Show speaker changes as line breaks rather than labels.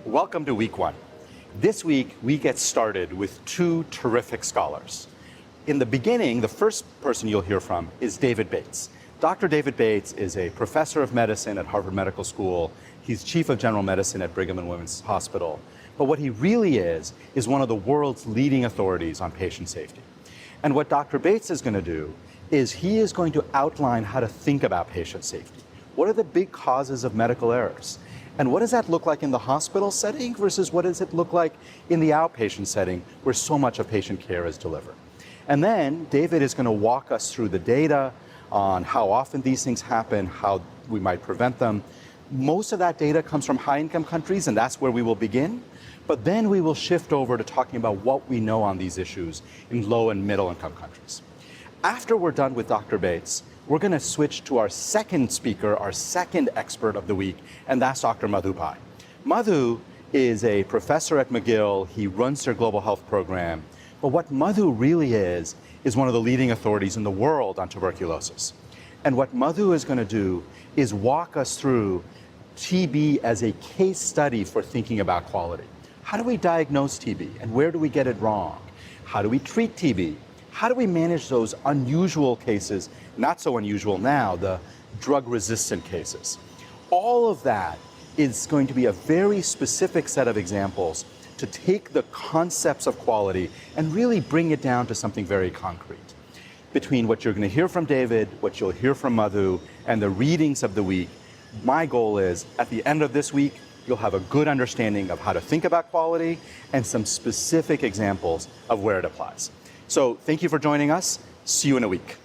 Welcome to week one. This week, we get started with two terrific scholars. In the beginning, the first person you'll hear from is David Bates. Dr. David Bates is a professor of medicine at Harvard Medical School. He's chief of general medicine at Brigham and Women's Hospital. But what he really is one of the world's leading authorities on patient safety. And what Dr. Bates is going to do is he is going to outline how to think about patient safety. What are the big causes of medical errors? And what does that look like in the hospital setting versus what does it look like in the outpatient setting where so much of patient care is delivered? And then David is going to walk us through the data on how often these things happen, how we might prevent them. Most of that data comes from high-income countries, and that's where we will begin. But then we will shift over to talking about what we know on these issues in low and middle-income countries. After we're done with Dr. Bates, we're going to switch to our second speaker, our second expert of the week, and that's Dr. Madhu Pai. Madhu is a professor at McGill. He runs their global health program. But what Madhu really is one of the leading authorities in the world on tuberculosis. And what Madhu is going to do is walk us through TB as a case study for thinking about quality. How do we diagnose TB, and where do we get it wrong? How do we treat TB? How do we manage those unusual cases, not so unusual now, the drug-resistant cases? All of that is going to be a very specific set of examples to take the concepts of quality and really bring it down to something very concrete. Between what you're going to hear from David, what you'll hear from Madhu, and the readings of the week, my goal is, at the end of this week, you'll have a good understanding of how to think about quality and some specific examples of where it applies. So thank you for joining us. See you in a week.